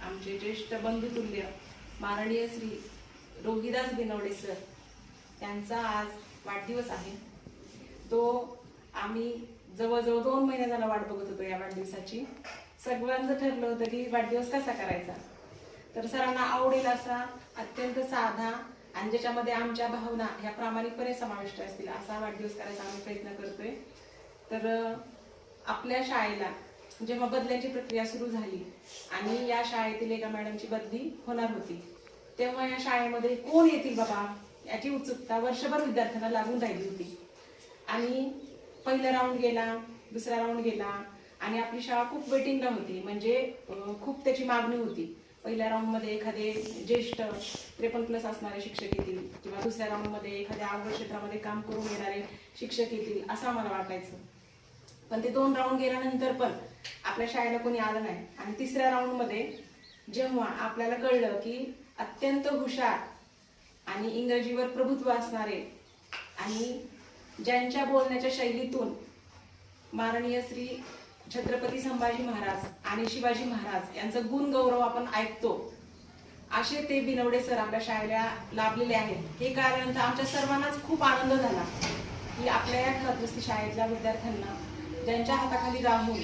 आमचे ज्येष्ठ बंधुतुल्य माननीय श्री रोहिदास बिनवडे सर त्यांचा आज वाढदिवस आहे। तो आम्ही जवळजवळ 2 महिने झाला वाट बघत होतो या वाढदिवसाची। सगळ्यांचं ठरलं होतं की वाढदिवस कसा करायचा, तर सरांना आवडेल असा अत्यंत साधा आणि ज्याच्यामध्ये आमच्या भावना ह्या प्रामाणिकपणे समाविष्ट असतील असा वाढदिवस करायचा आम्ही प्रयत्न करतोय। तर आपल्या शाळेला जेव्हा बदल्याची प्रक्रिया सुरू झाली आणि या शाळेतील एका मॅडमची बदली होणार होती, तेव्हा या शाळेमध्ये कोण येतील बाबा याची उत्सुकता वर्षभर विद्यार्थ्यांना लागून राहिली होती। आणि पहिला राऊंड गेला, दुसरा राऊंड गेला आणि आपली शाळा खूप वेटिंगला होती, म्हणजे खूप त्याची मागणी होती। पहिल्या राऊंड मध्ये एखादे ज्येष्ठ 53+ असणारे शिक्षक येतील किंवा दुसऱ्या राऊंड मध्ये एखाद्या अवघड क्षेत्रामध्ये काम करून येणारे शिक्षक येतील असं आम्हाला वाटायचं। पण ते 2 राऊंड गेल्यानंतर पण आपल्या शाळेला कोणी आलं नाही आणि तिसऱ्या राऊंड मध्ये जेव्हा आपल्याला कळलं की अत्यंत हुशार आणि इंग्रजीवर प्रभुत्व असणारे आणि ज्यांच्या बोलण्याच्या शैलीतून माननीय श्री छत्रपती संभाजी महाराज आणि शिवाजी महाराज यांचा गुण गौरव आपण ऐकतो, असे ते बिनवडे सर आपल्या शाळेला लाभलेले आहेत। हे कारण आमच्या सर्वांनाच खूप आनंद झाला की आपल्या या खात्रस्ती शाळेतल्या विद्यार्थ्यांना ज्यांच्या हाताखाली राहून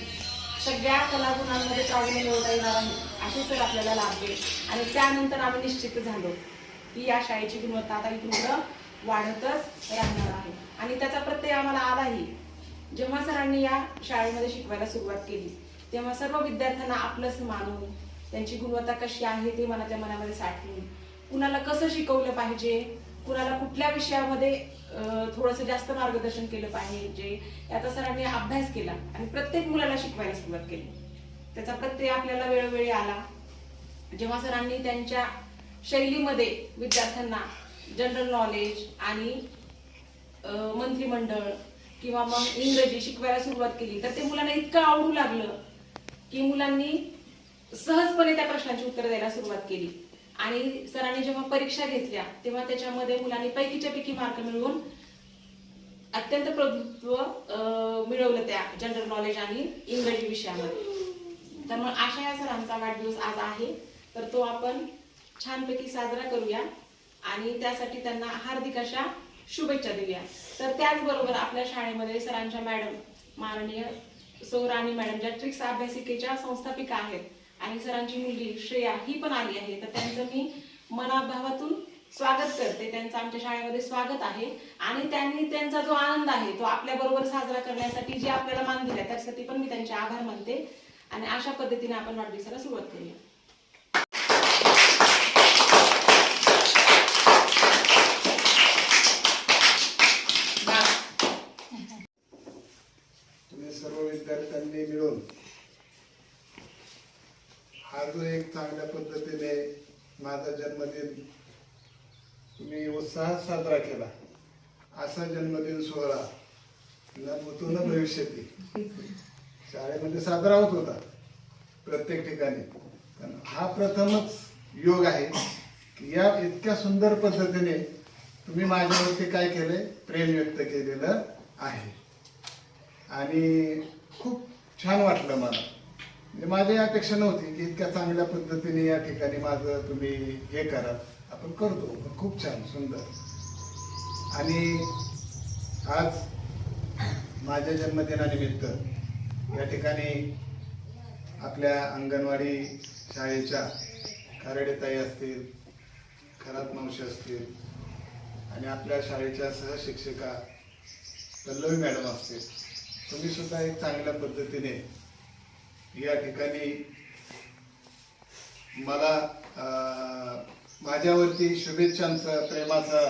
सगळ्या कलागुणांमध्ये प्रावीण्य मिळवता येणार आहे असे सर आपल्याला लाभले। आणि त्यानंतर आम्ही निश्चित झालो की या शाळेची गुणवत्ता आता इथून पुढे वाढतच राहणार आहे आणि त्याचा प्रत्यय आम्हाला आलाही। जेव्हा सरांनी या शाळेमध्ये शिकवायला सुरुवात केली तेव्हा सर्व विद्यार्थ्यांना आपलंच मानून त्यांची गुणवत्ता कशी आहे ते मनाच्या मनामध्ये साठवून, कुणाला कसं शिकवलं पाहिजे, कुणाला कुठल्या विषयामध्ये थोडंसं जास्त मार्गदर्शन केलं पाहिजे याचा सरांनी अभ्यास केला आणि प्रत्येक मुलाला शिकवायला सुरुवात केली। त्याचा प्रत्यय आपल्याला वेळोवेळी आला जेव्हा सरांनी त्यांच्या शैलीमध्ये विद्यार्थ्यांना जनरल नॉलेज आणि मंत्रिमंडळ किंवा मग इंग्रजी शिकवायला सुरुवात केली, तर ते मुलांना इतकं आवडू लागलं की मुलांनी सहजपणे त्या प्रश्नांची उत्तरं द्यायला सुरुवात केली। आणि सरांनी जेव्हा परीक्षा घेतल्या तेव्हा त्याच्यामध्ये मुलांनी पैकीच्या पैकी मार्क मिळवून अत्यंत प्रभुत्व मिळवलं त्या जनरल नॉलेज आणि इंग्रजी विषयामध्ये। त्यामुळे अशा या सरांचा वाढदिवस आज आहे, तर तो आपण छानपैकी साजरा करूया आणि त्यासाठी त्यांना हार्दिक अशा शुभेच्छा देऊया। तर त्याचबरोबर आपल्या शाळेमध्ये सरांच्या मॅडम माननीय सौ राणी मॅडम ज्या ट्रिक्स अभ्यासिकेच्या संस्थापिका आहेत आणि सरांची मुलगी श्रेया ही पण आली आहे, तर त्यांचं मी मनाभावातून स्वागत करते। त्यांचं आमच्या शाळेमध्ये स्वागत आहे आणि त्यांनी त्यांचा जो आनंद आहे तो आपल्या बरोबर साजरा करण्यासाठी जे आपल्याला मान दिला त्यासाठी पण मी त्यांचे आभार मानते आणि अशा पद्धतीने आपण वाढदिवसाला सुरुवात करूया। सर्व विद्यार्थ्यांनी मिळून हा जो एक चांगल्या पद्धतीने माझा जन्मदिन तुम्ही उत्साहात साजरा केला, असा जन्मदिन सोहळा न भूतो न भविष्यती शाळेमध्ये साजरा होत होता प्रत्येक ठिकाणी, पण हा प्रथमच योग आहे की या इतक्या सुंदर पद्धतीने तुम्ही माझ्यावरती काय केले, प्रेम व्यक्त केलेलं आहे आणि खूप छान वाटलं मला। म्हणजे माझी अपेक्षा नव्हती की इतक्या चांगल्या पद्धतीने या ठिकाणी माझं तुम्ही हे करा, आपण करतो, पण खूप छान सुंदर। आणि आज माझ्या जन्मदिनानिमित्त या ठिकाणी आपल्या अंगणवाडी शाळेच्या खारडेताई असतील, खरात मावशी असतील आणि आपल्या शाळेच्या सहशिक्षिका पल्लवी मॅडम असतील, तुम्ही सुद्धा एक चांगल्या पद्धतीने या ठिकाणी मला माझ्यावरती शुभेच्छांचा प्रेमाचा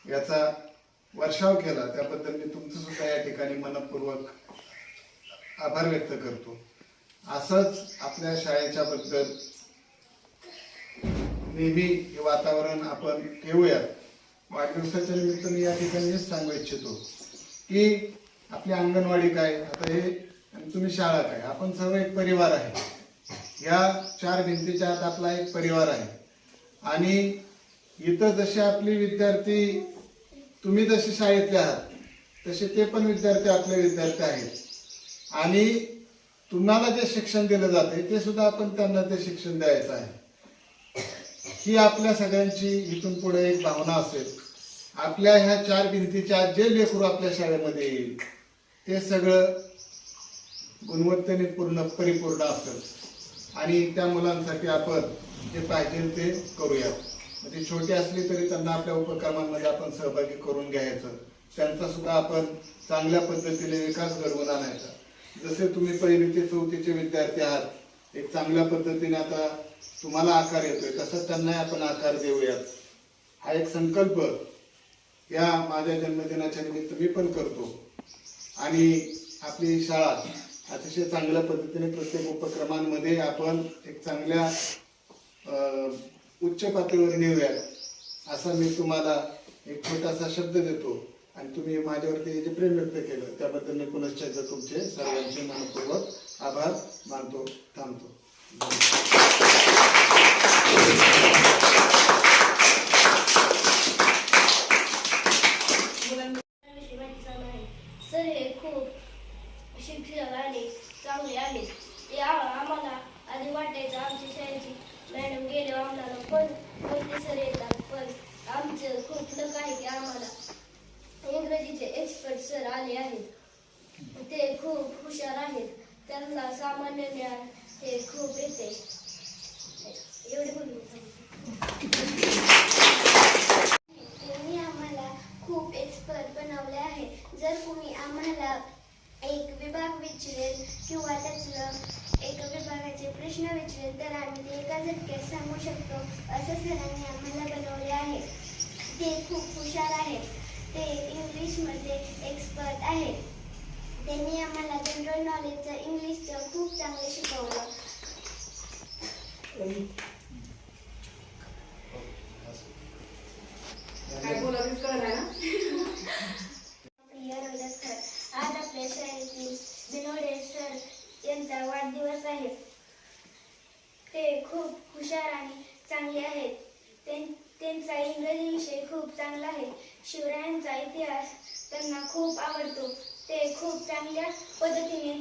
याचा वर्षाव केला, त्याबद्दल मी तुमचं सुद्धा या ठिकाणी मनपूर्वक आभार व्यक्त करतो। असंच आपल्या शाळेच्या बद्दल नेहमी हे वातावरण आपण ठेवूयात। वाढदिवसाच्या निमित्त मी या ठिकाणी हेच सांगू इच्छितो की आपली अंगणवाडी काय, आता हे आणि तुम्ही शाळा काय, आपण सर्व एक परिवार आहे। या 4 भिंतीच्या आत आपला एक परिवार आहे आणि इथं जसे आपले विद्यार्थी, तुम्ही जसे शाळेतले आहात तसे ते पण विद्यार्थी आपले विद्यार्थी आहेत आणि तुम्हाला जे शिक्षण दिलं जाते ते सुद्धा आपण त्यांना ते शिक्षण द्यायचं आहे. ही आपल्या सगळ्यांची इथून पुढे एक भावना असेल. आपल्या ह्या 4 भिंतीच्या आत जे लेकरू आपल्या शाळेमध्ये येईल ते सगळं गुणवत्तेने परिपूर्ण असेल आणि त्या मुलांसाठी आपण जे पाहिजे ते करूया. म्हणजे छोटी असली तरी त्यांना आपल्या उपक्रमांमध्ये आपण सहभागी करून घ्यायचं. त्यांचा सुद्धा आपण चांगल्या पद्धतीने विकास घडवून आणायचा. जसे तुम्ही 1ली ते 4थीचे विद्यार्थी आहात, एक चांगल्या पद्धतीने आता तुम्हाला आकार येतोय तसंच त्यांना आपण आकार देऊयात. हा एक संकल्प या माझ्या जन्मदिनाच्या निमित्त मी पण करतो आणि आपली शाळा अतिशय चांगल्या पद्धतीने प्रत्येक उपक्रमांमध्ये आपण एक चांगल्या उच्च पातळीवर नेऊयात असा मी तुम्हाला एक छोटासा शब्द देतो आणि तुम्ही माझ्यावरती जे प्रेम व्यक्त केलं त्याबद्दल मी पुनश्च तुमचे सर्वांचे मनपूर्वक आभार मानतो. थांबतो. सर हे खूप शिक्षक आणि चांगले आहेत. ते आम्हाला आधी वाटायचं आमच्या शाळेची मॅडम गेले आम्हाला कोणते सर येतात, पण आमचं खूप लक आहे की आम्हाला इंग्रजीचे एक्सपर्ट सर आले आहेत. ते खूप हुशार आहेत. त्यांना सामान्य ज्ञान हे खूप येते. एवढे बोलू. त्यांनी आम्हाला खूप एक्सपर्ट बनवले आहे. जर कोणी आम्हाला एक विभाग विचारेल किंवा त्यातलं एक विभागाचे प्रश्न विचारेल तर आम्ही ते एका झटक्यात सांगू शकतो असं सरांनी आम्हाला बनवले आहे. ते खूप हुशार आहेत. ते इंग्लिशमध्ये एक्सपर्ट आहेत. त्यांनी आम्हाला जनरल नॉलेजचं इंग्लिशचं खूप चांगलं शिकवलं. काय बोलायचं कळलं ना. आज आपल्या शाळेतील बिनोडे सर यांचा वाढदिवस आहे. ते खूप हुशार आणि चांगले आहेत. त्यांचा इंग्रजी विषय खूप चांगला आहे. शिवरायांचा इतिहास त्यांना खूप आवडतो. ते खूप चांगल्या पद्धतीने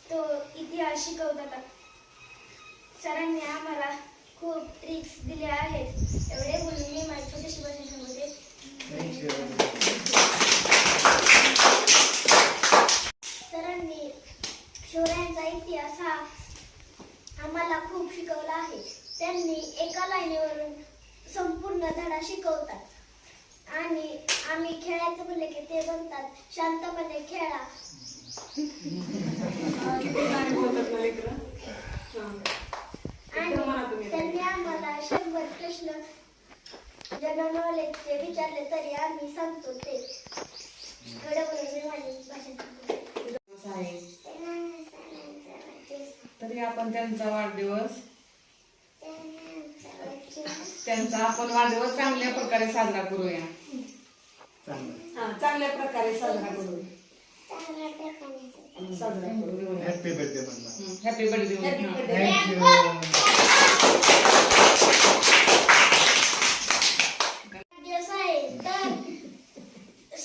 तो इतिहास शिकवतात. सरांनी आम्हाला खूप ट्रिक्स दिल्या आहेत. एवढे बोलून मी माझी छोटीशी भाषण सांगते. सरांनी शिवरायांचा इतिहास हा आम्हाला खूप शिकवला आहे. त्यांनी एका लाईनीवरून संपूर्ण धडा शिकवतात आणि आम्ही खेळायचं म्हणलं की ते म्हणतात शांतपणे खेळा. आणि त्यांनी आम्हाला 100 प्रश्न जनरल नॉलेजचे विचारले तरी आम्ही सांगतो ते. एवढं मी माझी भाषण तरी आपण त्यांचा वाढदिवस चांगल्या प्रकारे साजरा करूया. चांगल्या प्रकारे साजरा करू. हॅपी बर्थडे म्हणला. Happy birthday. दिवस आहे तर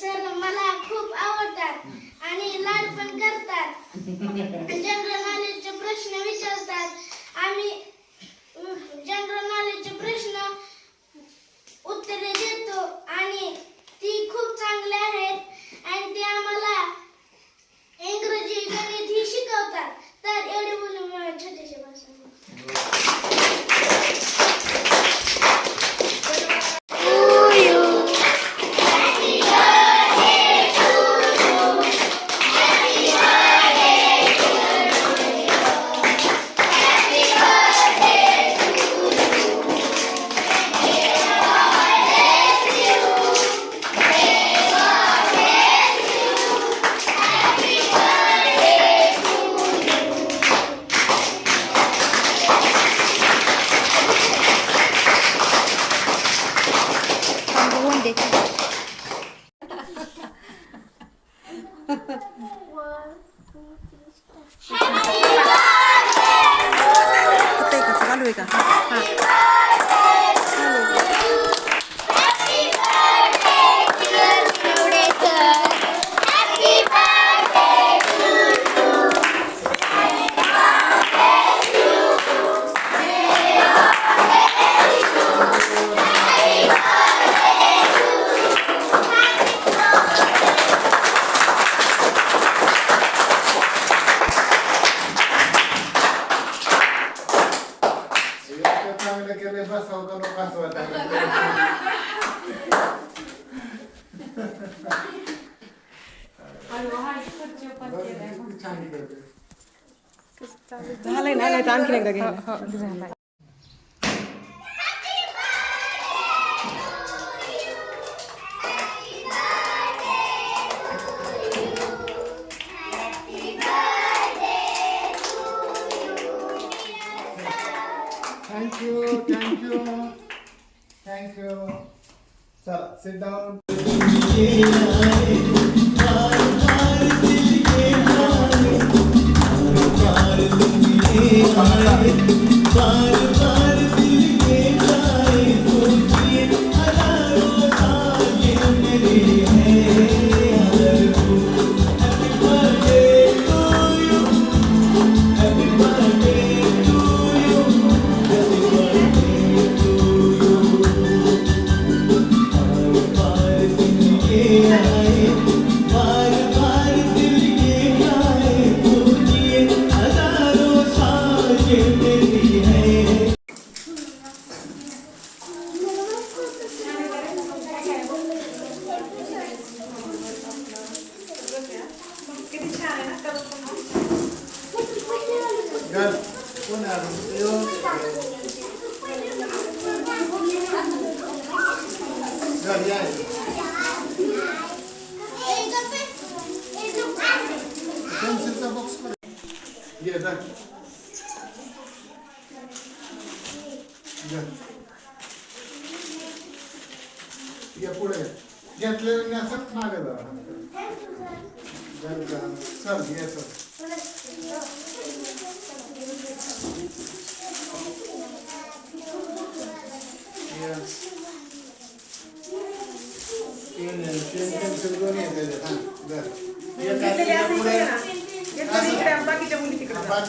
सर मला खूप आवडतात आणि लाड पण करतात. जनरल नॉलेजचे प्रश्न विचारतात. आम्ही जनरल नॉलेजचे प्रश्न उत्तरे देतो आणि ती खूप चांगली आहेत आणि ते आम्हाला इंग्रजी गणित ही शिकवतात. तर एवढे बोलून मला छोटेसे भाषण. चालू आहे का? Happy birthday to you. काय चांगलं केलंय बसावं का नको असं वाटायला छान केलं. झालंय ना नाही तर आणखी एकदा घ्यायला थँक्यू थँक्यू थँक्यू चला सिट डाऊन Girl, कोण आहे अजून? Girl, या इथे. पेन्सिलचा बॉक्स कर. ये जा. या पुढे घेतलेलं असंच मागे जा. चल ये चल. बाकीच्या मुली तिकडे जा.